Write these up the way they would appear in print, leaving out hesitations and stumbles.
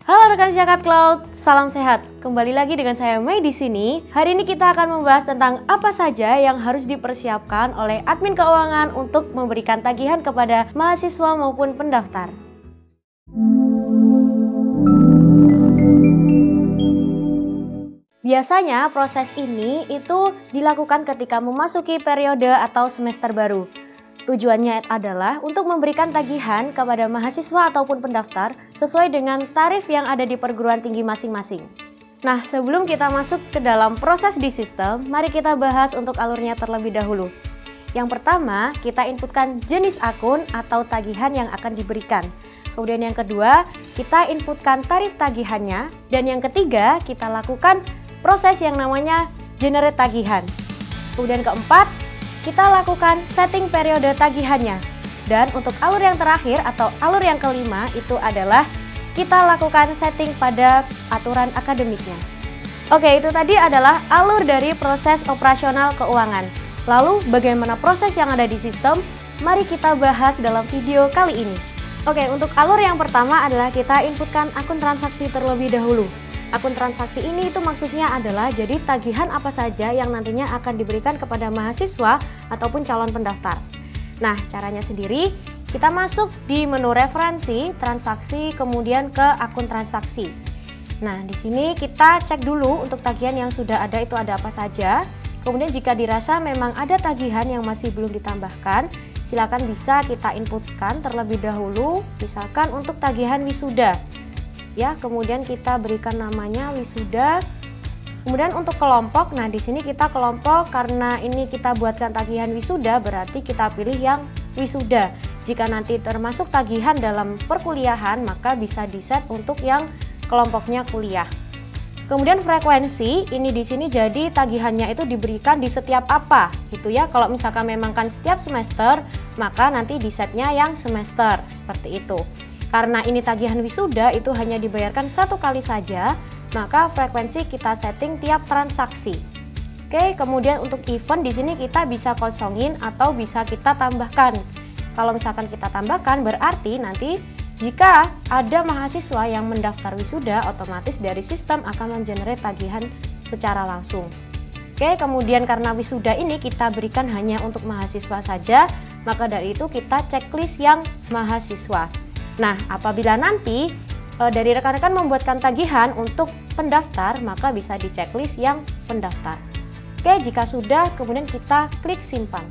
Halo rekan Zakat Cloud, salam sehat. Kembali lagi dengan saya Mei di sini. Hari ini kita akan membahas tentang apa saja yang harus dipersiapkan oleh admin keuangan untuk memberikan tagihan kepada mahasiswa maupun pendaftar. Biasanya proses ini itu dilakukan ketika memasuki periode atau semester baru. Tujuannya adalah untuk memberikan tagihan kepada mahasiswa ataupun pendaftar sesuai dengan tarif yang ada di perguruan tinggi masing-masing. Nah, sebelum kita masuk ke dalam proses di sistem, mari kita bahas untuk alurnya terlebih dahulu. Yang pertama, kita inputkan jenis akun atau tagihan yang akan diberikan. Kemudian yang kedua, kita inputkan tarif tagihannya. Dan yang ketiga, kita lakukan proses yang namanya generate tagihan. Kemudian keempat, kita lakukan setting periode tagihannya. Dan untuk alur yang terakhir atau alur yang kelima itu adalah kita lakukan setting pada aturan akademiknya. Oke, itu tadi adalah alur dari proses operasional keuangan. Lalu bagaimana proses yang ada di sistem? Mari kita bahas dalam video kali ini. Oke, untuk alur yang pertama adalah kita inputkan akun transaksi terlebih dahulu. Akun transaksi ini itu maksudnya adalah jadi tagihan apa saja yang nantinya akan diberikan kepada mahasiswa ataupun calon pendaftar. Nah, caranya sendiri, kita masuk di menu referensi, transaksi, kemudian ke akun transaksi. Nah, di sini kita cek dulu untuk tagihan yang sudah ada itu ada apa saja. Kemudian jika dirasa memang ada tagihan yang masih belum ditambahkan, silakan bisa kita inputkan terlebih dahulu, misalkan untuk tagihan wisuda. Ya, kemudian kita berikan namanya wisuda. Kemudian untuk kelompok, nah di sini kita kelompok karena ini kita buatkan tagihan wisuda, berarti kita pilih yang wisuda. Jika nanti termasuk tagihan dalam perkuliahan, maka bisa di-set untuk yang kelompoknya kuliah. Kemudian frekuensi, ini di sini jadi tagihannya itu diberikan di setiap apa, gitu ya. Kalau misalkan memang kan setiap semester, maka nanti di-setnya yang semester, seperti itu. Karena ini tagihan wisuda itu hanya dibayarkan satu kali saja, maka frekuensi kita setting tiap transaksi. Oke, kemudian untuk event di sini kita bisa kosongin atau bisa kita tambahkan. Kalau misalkan kita tambahkan berarti nanti jika ada mahasiswa yang mendaftar wisuda, otomatis dari sistem akan mengenerate tagihan secara langsung. Oke, kemudian karena wisuda ini kita berikan hanya untuk mahasiswa saja, maka dari itu kita checklist yang mahasiswa. Nah, apabila nanti dari rekan-rekan membuatkan tagihan untuk pendaftar, maka bisa di checklist yang pendaftar. Oke, jika sudah, kemudian kita klik simpan.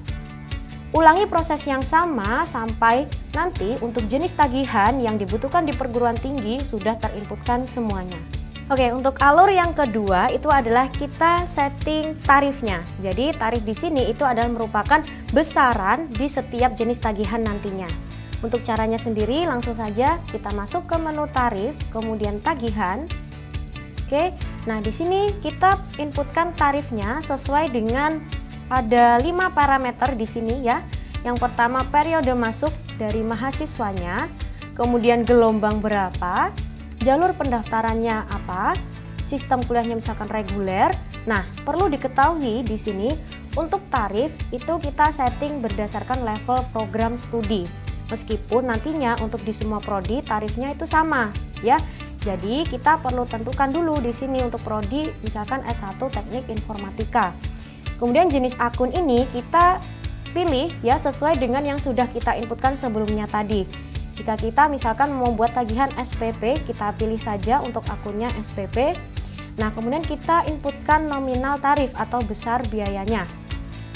Ulangi proses yang sama sampai nanti untuk jenis tagihan yang dibutuhkan di perguruan tinggi sudah terinputkan semuanya. Oke, untuk alur yang kedua itu adalah kita setting tarifnya. Jadi tarif di sini itu adalah merupakan besaran di setiap jenis tagihan nantinya. Untuk caranya sendiri langsung saja kita masuk ke menu tarif, kemudian tagihan. Oke, nah di sini kita inputkan tarifnya sesuai dengan ada 5 parameter di sini ya. Yang pertama periode masuk dari mahasiswanya, kemudian gelombang berapa, jalur pendaftarannya apa, sistem kuliahnya misalkan reguler. Nah, perlu diketahui di sini untuk tarif itu kita setting berdasarkan level program studi. Meskipun nantinya untuk di semua prodi tarifnya itu sama ya. Jadi kita perlu tentukan dulu di sini untuk prodi misalkan S1 Teknik Informatika. Kemudian jenis akun ini kita pilih ya sesuai dengan yang sudah kita inputkan sebelumnya tadi. Jika kita misalkan membuat tagihan SPP, kita pilih saja untuk akunnya SPP. Nah, kemudian kita inputkan nominal tarif atau besar biayanya.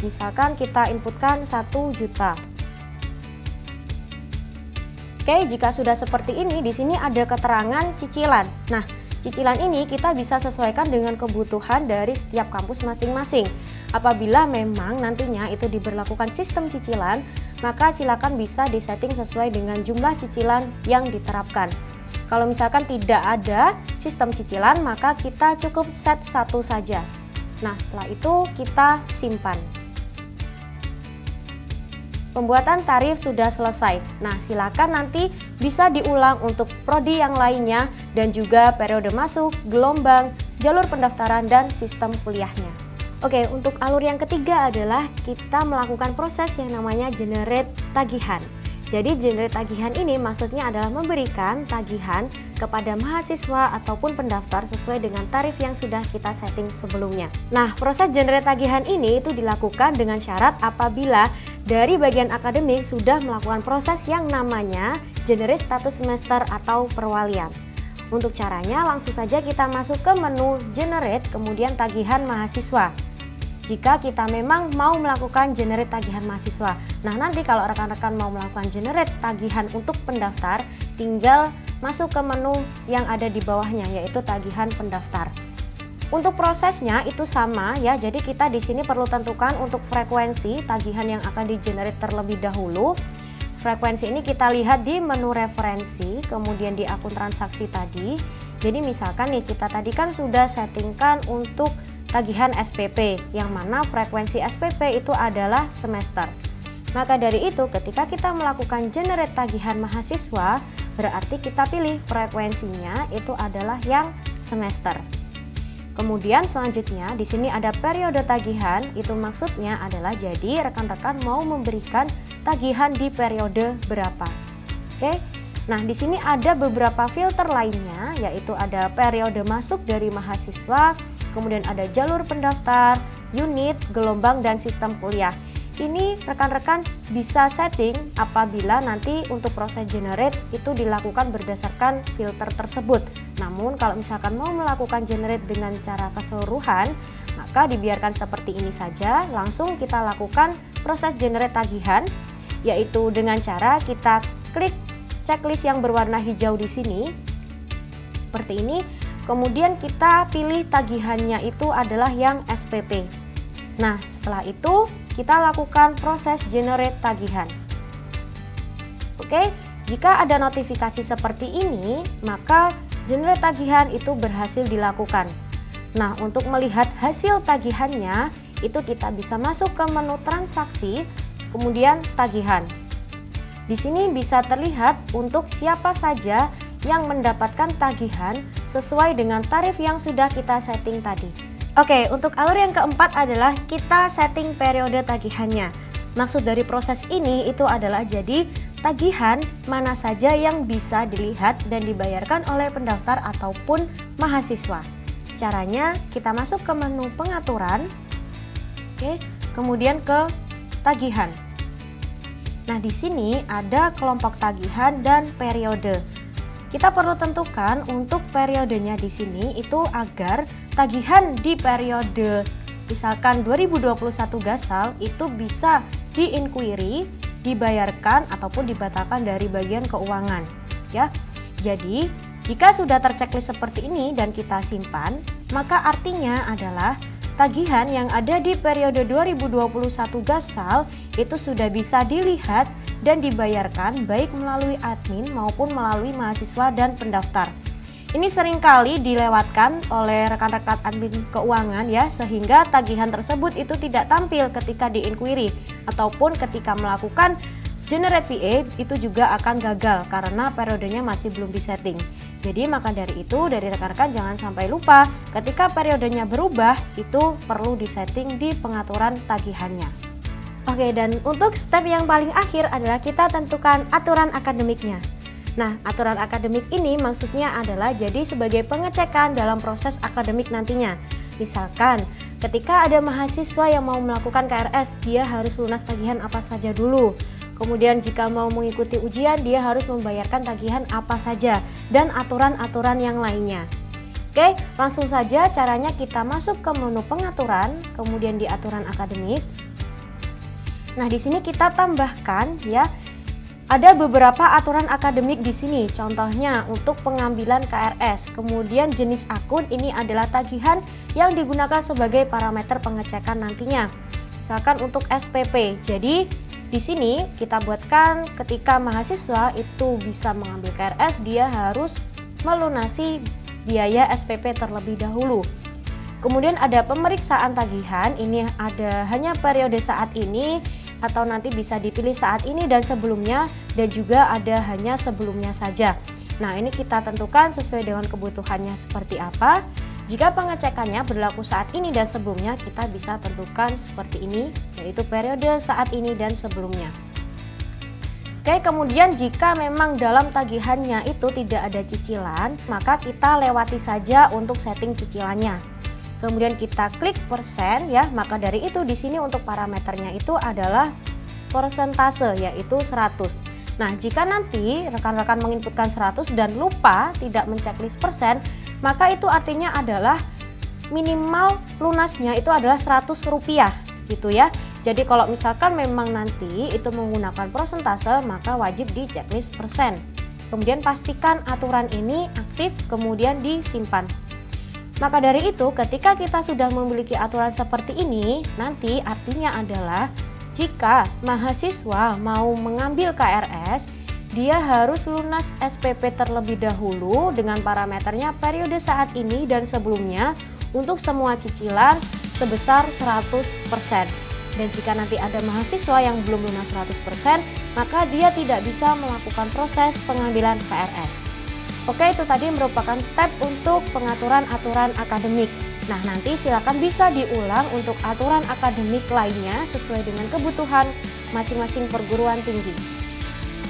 Misalkan kita inputkan 1 juta. Oke, jika sudah seperti ini, di sini ada keterangan cicilan. Nah, cicilan ini kita bisa sesuaikan dengan kebutuhan dari setiap kampus masing-masing. Apabila memang nantinya itu diberlakukan sistem cicilan, maka silakan bisa disetting sesuai dengan jumlah cicilan yang diterapkan. Kalau misalkan tidak ada sistem cicilan, maka kita cukup set 1 saja. Nah, setelah itu kita simpan. Pembuatan tarif sudah selesai. Nah, silakan nanti bisa diulang untuk prodi yang lainnya dan juga periode masuk, gelombang, jalur pendaftaran, dan sistem kuliahnya. Oke, untuk alur yang ketiga adalah kita melakukan proses yang namanya generate tagihan. Jadi generate tagihan ini maksudnya adalah memberikan tagihan kepada mahasiswa ataupun pendaftar sesuai dengan tarif yang sudah kita setting sebelumnya. Nah, proses generate tagihan ini itu dilakukan dengan syarat apabila dari bagian akademik sudah melakukan proses yang namanya generate status semester atau perwalian. Untuk caranya langsung saja kita masuk ke menu generate kemudian tagihan mahasiswa. Jika kita memang mau melakukan generate tagihan mahasiswa. Nah, nanti kalau rekan-rekan mau melakukan generate tagihan untuk pendaftar, tinggal masuk ke menu yang ada di bawahnya, yaitu tagihan pendaftar. Untuk prosesnya itu sama ya, jadi kita di sini perlu tentukan untuk frekuensi tagihan yang akan di-generate terlebih dahulu. Frekuensi ini kita lihat di menu referensi, kemudian di akun transaksi tadi. Jadi misalkan nih, kita tadi kan sudah settingkan untuk tagihan SPP, yang mana frekuensi SPP itu adalah semester. Maka dari itu ketika kita melakukan generate tagihan mahasiswa, berarti kita pilih frekuensinya itu adalah yang semester. Kemudian selanjutnya di sini ada periode tagihan, itu maksudnya adalah jadi rekan-rekan mau memberikan tagihan di periode berapa. Oke. Nah, di sini ada beberapa filter lainnya, yaitu ada periode masuk dari mahasiswa, kemudian ada jalur pendaftar, unit, gelombang, dan sistem kuliah. Ini rekan-rekan bisa setting apabila nanti untuk proses generate itu dilakukan berdasarkan filter tersebut. Namun kalau misalkan mau melakukan generate dengan cara keseluruhan, maka dibiarkan seperti ini saja. Langsung kita lakukan proses generate tagihan, yaitu dengan cara kita klik checklist yang berwarna hijau di sini. Seperti ini. Kemudian kita pilih tagihannya itu adalah yang SPP. Nah, setelah itu kita lakukan proses generate tagihan. Oke, jika ada notifikasi seperti ini, maka generate tagihan itu berhasil dilakukan. Nah, untuk melihat hasil tagihannya, itu kita bisa masuk ke menu transaksi, kemudian tagihan. Di sini bisa terlihat untuk siapa saja yang mendapatkan tagihan sesuai dengan tarif yang sudah kita setting tadi. Oke, untuk alur yang keempat adalah kita setting periode tagihannya. Maksud dari proses ini itu adalah jadi tagihan mana saja yang bisa dilihat dan dibayarkan oleh pendaftar ataupun mahasiswa. Caranya kita masuk ke menu pengaturan, oke, kemudian ke tagihan. Nah, di sini ada kelompok tagihan dan periode. Kita perlu tentukan untuk periodenya di sini itu agar tagihan di periode misalkan 2021 Gasal itu bisa di-inquiry, dibayarkan ataupun dibatalkan dari bagian keuangan ya. Jadi, jika sudah terchecklist seperti ini dan kita simpan, maka artinya adalah tagihan yang ada di periode 2021 Gasal itu sudah bisa dilihat dan dibayarkan baik melalui admin maupun melalui mahasiswa dan pendaftar. Ini seringkali dilewatkan oleh rekan-rekan admin keuangan ya, sehingga tagihan tersebut itu tidak tampil ketika di-inquiry ataupun ketika melakukan generate VA itu juga akan gagal karena periodenya masih belum disetting. Jadi maka dari itu dari rekan-rekan jangan sampai lupa ketika periodenya berubah itu perlu disetting di pengaturan tagihannya. Oke, dan untuk step yang paling akhir adalah kita tentukan aturan akademiknya. Nah, aturan akademik ini maksudnya adalah jadi sebagai pengecekan dalam proses akademik nantinya. Misalkan, ketika ada mahasiswa yang mau melakukan KRS, dia harus lunas tagihan apa saja dulu. Kemudian jika mau mengikuti ujian, dia harus membayarkan tagihan apa saja, dan aturan-aturan yang lainnya. Oke, langsung saja caranya kita masuk ke menu pengaturan, kemudian di aturan akademik. Nah, di sini kita tambahkan ya, ada beberapa aturan akademik di sini. Contohnya untuk pengambilan KRS, kemudian jenis akun ini adalah tagihan yang digunakan sebagai parameter pengecekan nantinya. Misalkan untuk SPP. Jadi, di sini kita buatkan ketika mahasiswa itu bisa mengambil KRS, dia harus melunasi biaya SPP terlebih dahulu. Kemudian ada pemeriksaan tagihan, ini ada hanya periode saat ini atau nanti bisa dipilih saat ini dan sebelumnya, dan juga ada hanya sebelumnya saja. Nah, ini kita tentukan sesuai dengan kebutuhannya seperti apa. Jika pengecekannya berlaku saat ini dan sebelumnya, kita bisa tentukan seperti ini, yaitu periode saat ini dan sebelumnya. Oke, kemudian jika memang dalam tagihannya itu tidak ada cicilan, maka kita lewati saja untuk setting cicilannya. Kemudian kita klik persen ya, maka dari itu di sini untuk parameternya itu adalah persentase yaitu 100. Nah, jika nanti rekan-rekan menginputkan 100 dan lupa tidak menceklis persen, maka itu artinya adalah minimal lunasnya itu adalah Rp100 gitu ya. Jadi kalau misalkan memang nanti itu menggunakan persentase, maka wajib di checklist persen. Kemudian pastikan aturan ini aktif kemudian disimpan. Maka dari itu ketika kita sudah memiliki aturan seperti ini, nanti artinya adalah jika mahasiswa mau mengambil KRS, dia harus lunas SPP terlebih dahulu dengan parameternya periode saat ini dan sebelumnya untuk semua cicilan sebesar 100%. Dan jika nanti ada mahasiswa yang belum lunas 100%, maka dia tidak bisa melakukan proses pengambilan KRS. Oke, itu tadi merupakan step untuk pengaturan aturan akademik. Nah, nanti silakan bisa diulang untuk aturan akademik lainnya sesuai dengan kebutuhan masing-masing perguruan tinggi.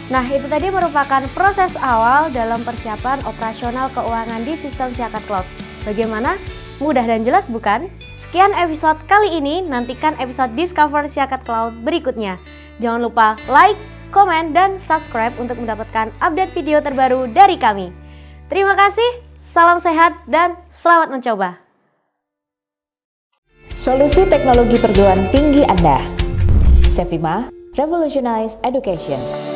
Nah, itu tadi merupakan proses awal dalam persiapan operasional keuangan di sistem Siakat Cloud. Bagaimana? Mudah dan jelas bukan? Sekian episode kali ini, nantikan episode Discover Siakat Cloud berikutnya. Jangan lupa like, komen, dan subscribe untuk mendapatkan update video terbaru dari kami. Terima kasih, salam sehat, dan selamat mencoba. Solusi teknologi perguruan tinggi Anda. Sevima, Revolutionize Education.